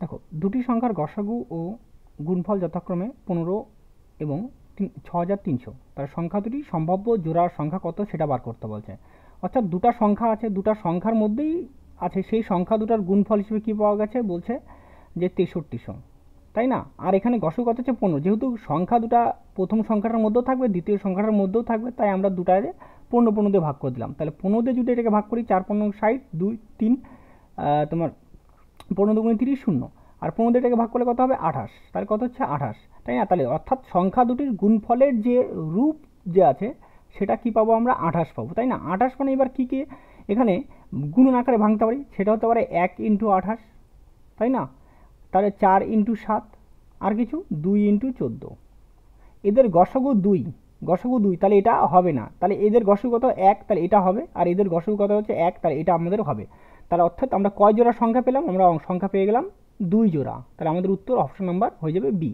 দেখো, দুটি সংখ্যার গসাগু ও গুণফল যথাক্রমে 15 এবং 6300। তার সংখ্যা দুটি সম্ভাব্য জোড়ার সংখ্যা কত সেটা বার করতে বলছে। অর্থাৎ দুটা সংখ্যা আছে, দুটা সংখ্যার মধ্যেই আছে, সেই সংখ্যা দুটার গুণফল হিসেবে কী পাওয়া গেছে বলছে যে 6300, তাই না? আর এখানে গসাগু কত হচ্ছে 15, যেহেতু সংখ্যা দুটা প্রথম সংখ্যাটার মধ্যেও থাকবে, দ্বিতীয় সংখ্যাটার মধ্যেও থাকবে, তাই আমরা দুটারে 15 দিয়ে ভাগ করে দিলাম। তাহলে 15 দিয়ে যদি এটাকে ভাগ করি, 4 15 60, 2 3, তোমার 15 দুগুণে 30, 0। আর 15 দিয়ে এটাকে ভাগ করলে কত হবে? 28। তাহলে কত হচ্ছে? 28, তাই না? তাহলে অর্থাৎ সংখ্যা দুটির গুণফলের যে রূপ যে আছে সেটা কি পাবো আমরা? 28 পাবো, তাই না? 28 মানে এবার কী কী এখানে গুণন আকারে ভাঙতে পারি, সেটা হতে পারে 1 ইন্টু 28, তাই না? তাহলে 4 ইন্টু 7, আর কিছু 2 ইন্টু 14। এদের গসাগু 2, গসাগু 2, তাহলে এটা হবে না। তাহলে এদের গসাগু কত? 1, তাহলে এটা হবে। আর এদের গসাগু কত হচ্ছে? 1, তাহলে এটা আমাদের হবে। তাহলে অর্থাৎ আমরা কয় জোড়া সংখ্যা পেলাম? আমরা সংখ্যা পেয়ে গেলাম 2 জোড়া। তাহলে আমাদের উত্তর অপশন নাম্বার হয়ে যাবে বি।